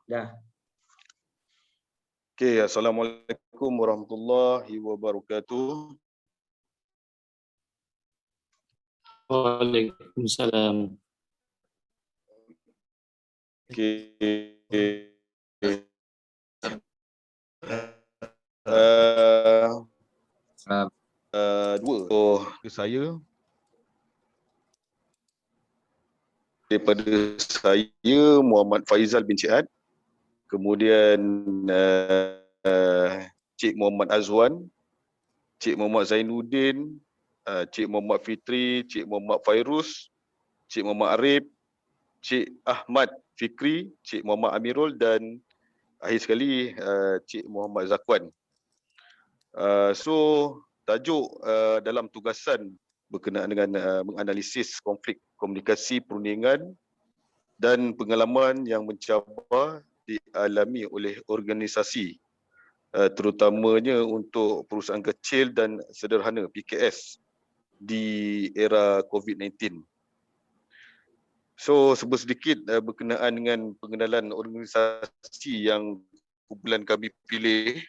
Dah. Okey, Assalamualaikum warahmatullahi wabarakatuh. Waalaikumsalam. Okey. Dua ke saya. Daripada saya Muhammad Faizal bin Cik Ad. Kemudian Cik Muhammad Azwan, Cik Muhammad Zainuddin, Cik Muhammad Fitri, Cik Muhammad Fairuz, Cik Muhammad Arif, Cik Ahmad Fikri, Cik Muhammad Amirul dan akhir sekali Cik Muhammad Zakwan. So tajuk dalam tugasan berkenaan dengan menganalisis konflik komunikasi perundingan dan pengalaman yang mencabar dialami oleh organisasi terutamanya untuk perusahaan kecil dan sederhana PKS di era COVID-19. So sebut sedikit berkenaan dengan pengenalan organisasi yang kumpulan kami pilih,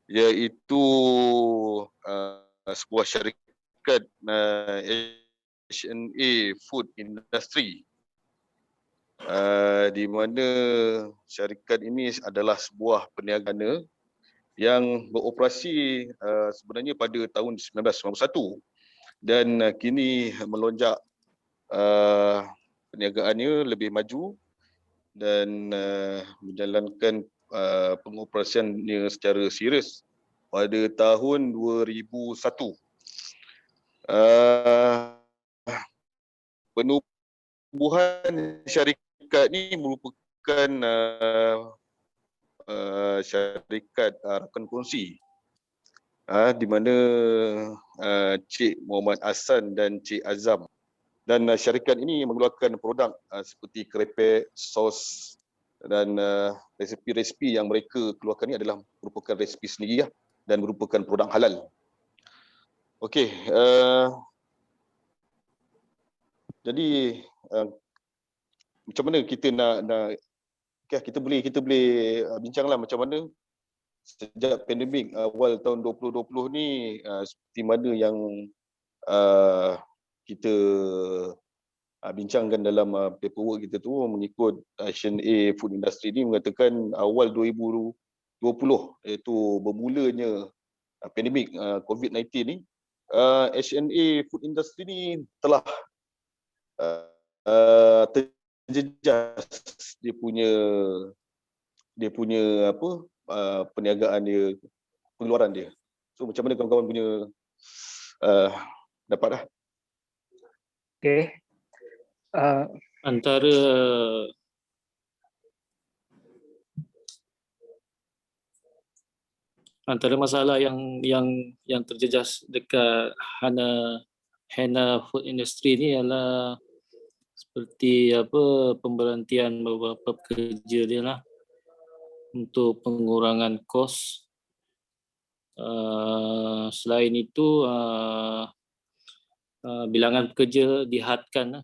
iaitu sebuah syarikat H&A Food Industry, di mana syarikat ini adalah sebuah perniagaan yang beroperasi sebenarnya pada tahun 1991 dan kini melonjak perniagaannya lebih maju dan menjalankan pengoperasiannya secara serius pada tahun 2001. Penubuhan syarikat ini merupakan syarikat rakan kongsi di mana Cik Muhammad Hassan dan Cik Azam, dan syarikat ini mengeluarkan produk seperti kerepek, sos dan resipi-resipi yang mereka keluarkan ini adalah merupakan resipi sendiri dan merupakan produk halal. Okey, jadi macam mana kita nak kita boleh bincanglah macam mana sejak pandemik awal tahun 2020 ni seperti mana yang kita bincangkan dalam paperwork kita tu, mengikut H&A Food Industry ni mengatakan awal 2020 iaitu bermulanya pandemik COVID-19 ni, H&A Food Industry ni telah terjejas dia punya perniagaan dia, pengeluaran dia. So macam mana kawan-kawan punya dapat dah? Okey. Antara masalah yang terjejas dekat Hana Food Industry ni ialah seperti pemberhentian beberapa pekerja dia lah untuk pengurangan kos. Selain itu bilangan pekerja dihadkan.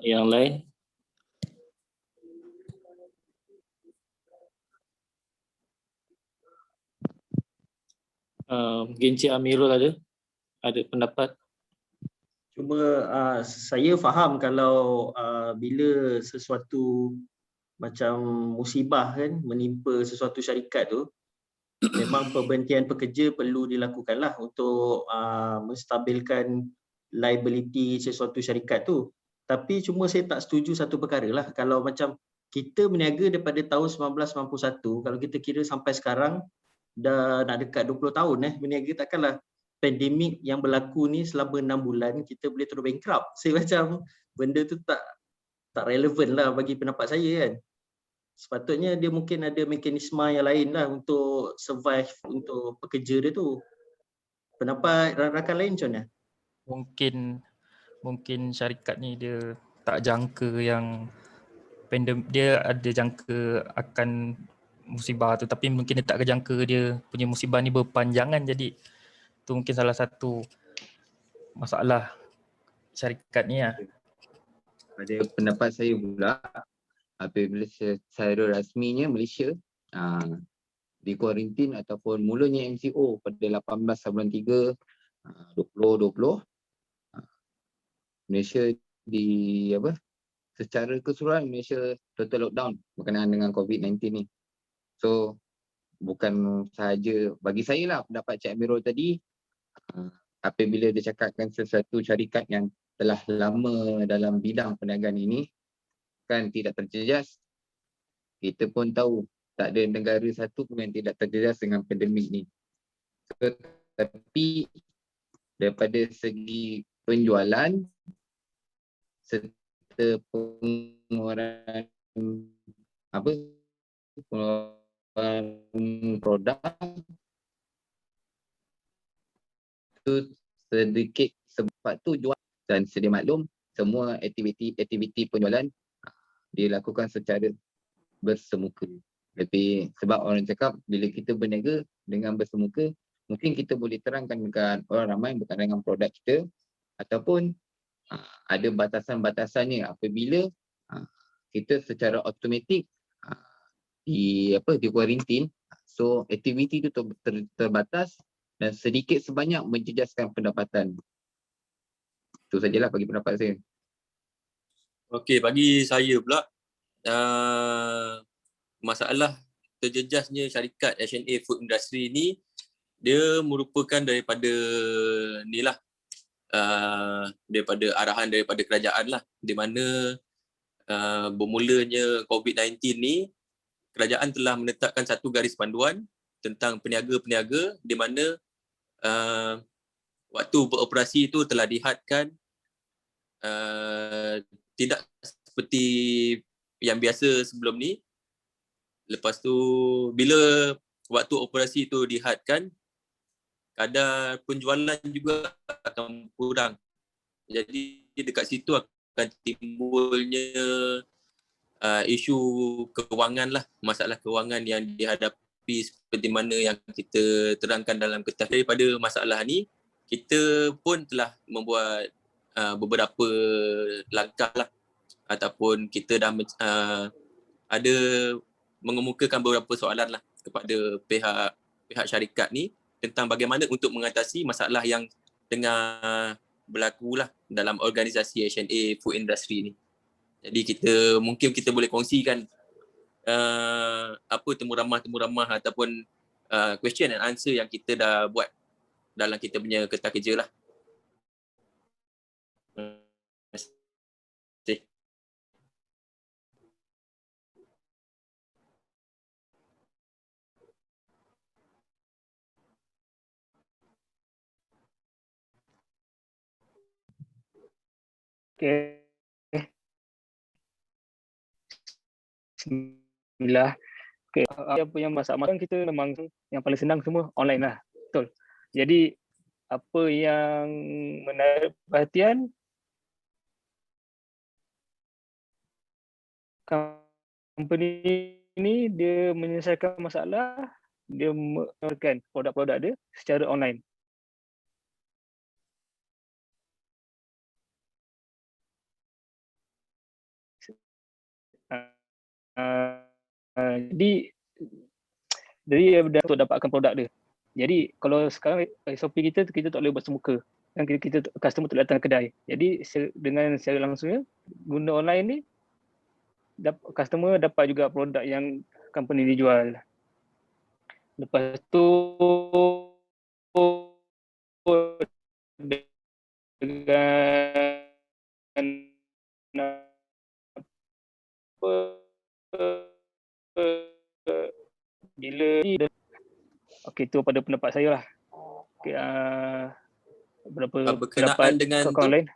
Yang lain mungkin Cik Amirul ada pendapat. Cuma saya faham kalau bila sesuatu macam musibah kan menimpa sesuatu syarikat tu, memang pemberhentian pekerja perlu dilakukanlah untuk menstabilkan liability sesuatu syarikat tu. Tapi cuma saya tak setuju satu perkara lah, kalau macam kita berniaga daripada tahun 1991, kalau kita kira sampai sekarang dah nak dekat 20 tahun berniaga, takkanlah pandemik yang berlaku ni selama 6 bulan kita boleh terus bankrupt. Saya macam benda tu tak relevan lah bagi pendapat saya kan. Sepatutnya dia mungkin ada mekanisme yang lain lah untuk survive untuk pekerja dia tu. Pendapat rakan lain macam mana? Mungkin syarikat ni dia tak jangka yang dia ada jangka akan musibah tu, tapi mungkin dia tak jangka dia punya musibah ni berpanjangan, jadi tu mungkin salah satu masalah syarikat ni lah. Pada pendapat saya pula, apabila secara rasminya Malaysia dikuarantin ataupun mulanya MCO pada 18 bulan 3 2020, Malaysia secara keseluruhan Malaysia total lockdown berkenaan dengan COVID-19 ni. So bukan sahaja bagi saya lah, pendapat Cik Amirul tadi, apabila dia cakapkan sesuatu syarikat yang telah lama dalam bidang perniagaan ini kan tidak terjejas, kita pun tahu tak ada negara satu pun yang tidak terjejas dengan pandemik ni. So, tapi daripada segi penjualan serta pengeluaran produk tu sedikit, sebab tu jual. Dan sedia maklum, semua aktiviti penjualan dilakukan secara bersemuka. Tapi sebab orang cakap bila kita berniaga dengan bersemuka, mungkin kita boleh terangkan dekat orang ramai berkaitan dengan produk kita, ataupun ada batasan-batasannya apabila kita secara automatik di kuarantin. So aktiviti itu terbatas dan sedikit sebanyak menjejaskan pendapatan. Itu sajalah bagi pendapat saya. Okey, bagi saya pula masalah terjejasnya syarikat H&A Food Industry ni, dia merupakan daripada daripada arahan daripada kerajaan lah, di mana bermulanya COVID-19 ni, kerajaan telah menetapkan satu garis panduan tentang peniaga-peniaga, di mana waktu beroperasi itu telah dihadkan, tidak seperti yang biasa sebelum ni. Lepas tu bila waktu operasi itu dihadkan, kadar penjualan juga akan kurang. Jadi dekat situ akan timbulnya isu kewangan lah, masalah kewangan yang dihadapi seperti mana yang kita terangkan dalam kertas. Daripada masalah ni, kita pun telah membuat beberapa langkah lah, ataupun kita dah ada mengemukakan beberapa soalan lah kepada pihak syarikat ni tentang bagaimana untuk mengatasi masalah yang tengah berlaku lah dalam organisasi H&A Food Industry ni. Jadi mungkin kita boleh kongsikan apa temu ramah ataupun question and answer yang kita dah buat dalam kita punya kertas kerja lah. Okay. Bismillah. Okay. Apa yang masak-masak kita memang yang paling senang semua online lah. Betul. Jadi apa yang menarik perhatian, company ini dia menyelesaikan masalah, dia mengeluarkan produk-produk dia secara online. Jadi untuk dapatkan produk dia. Jadi kalau sekarang SOP kita tak boleh buat semuka. Dan kita customer tak datang kedai. Jadi dengan secara langsungnya guna online ni, customer dapat juga produk yang company dijual. Lepas tu dengan bila okey, tu pada pendapat saya lah. Okey, berkenaan dengan online,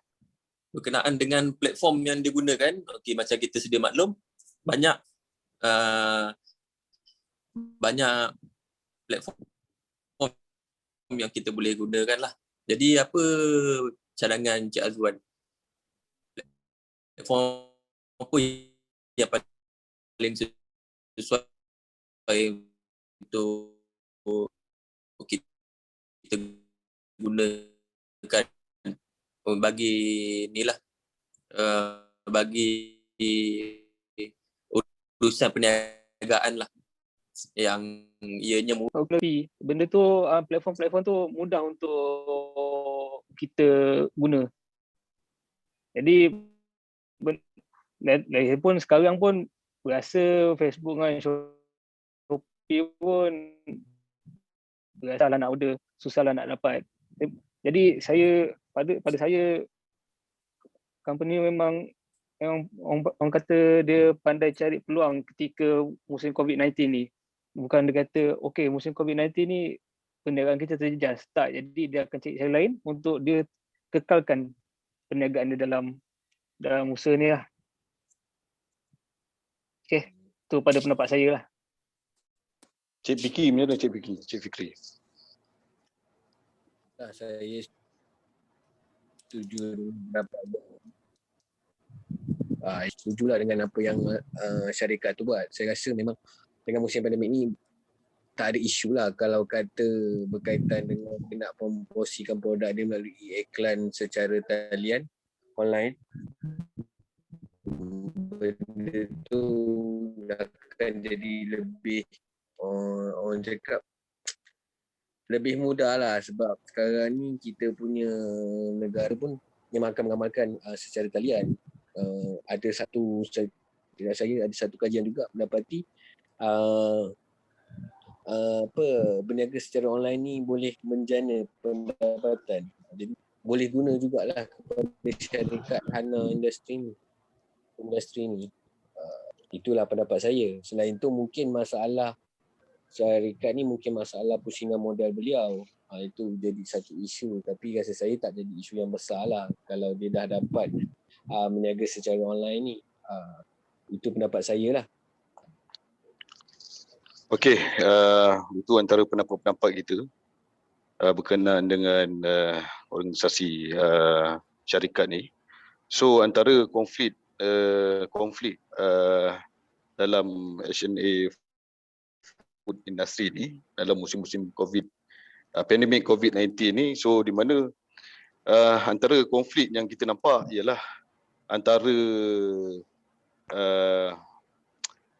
berkenaan dengan platform yang digunakan, okey, macam kita sedia maklum, banyak platform yang kita boleh gunakan lah. Jadi apa cadangan Cik Azwan? Platform apa yang paling sesuai untuk kita gunakan bagi inilah bagi urusan perniagaan lah yang ianya Tapi benda tu platform-platform tu mudah untuk kita guna. Jadi lagi pun sekarang pun berasa Facebook dengan Shopee pun berasa lah nak order, susah lah nak dapat. Jadi pada saya company memang orang kata dia pandai cari peluang ketika musim COVID-19 ni. Bukan dia kata okey musim COVID-19 ni perniagaan kita terjejas. Tak, jadi dia akan cari cara lain untuk dia kekalkan perniagaan dia dalam usaha ni lah. Okey, tu pada pendapat saya lah. Cik Fikri, macam mana Cik Fikri? Cik Fikri. Saya setuju dengan pendapat setujulah dengan apa yang syarikat tu buat. Saya rasa memang dengan musim pandemik ni tak ada isu lah kalau kata berkaitan dengan dia nak promosikan produk dia melalui iklan secara talian online. Benda tu akan jadi lebih orang cakap lebih mudah lah sebab sekarang ni kita punya negara pun memang akan mengamalkan secara talian. Ada satu kajian juga mendapati berniaga secara online ni boleh menjana pendapatan. Jadi boleh guna jugalah kepada syarikat hana industri ni. Itulah pendapat saya. Selain tu mungkin masalah syarikat ni mungkin masalah pusingan modal beliau. Itu jadi satu isu, tapi rasa saya tak jadi isu yang besar lah kalau dia dah dapat meniaga secara online ni. Itu pendapat saya lah. Okey, itu antara pendapat-pendapat kita berkenaan dengan organisasi syarikat ni. So antara konflik dalam SNA food industry ni dalam musim-musim pandemik COVID-19 ni, so di mana antara konflik yang kita nampak ialah antara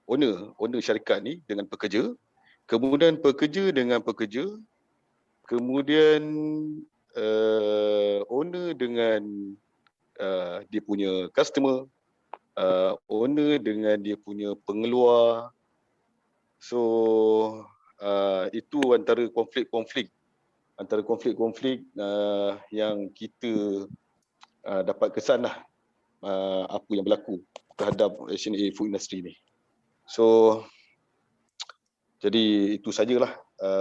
owner syarikat ni dengan pekerja, kemudian pekerja dengan pekerja, kemudian owner dengan dia punya customer, owner dengan dia punya pengeluar. So itu antara konflik-konflik yang kita dapat kesan lah apa yang berlaku terhadap SNA food industry ni. So jadi itu sajalah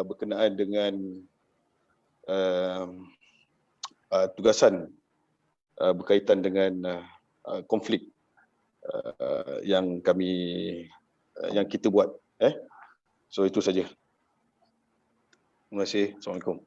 berkenaan dengan tugasan berkaitan dengan konflik yang kita buat. So itu saja. Terima kasih. Assalamualaikum.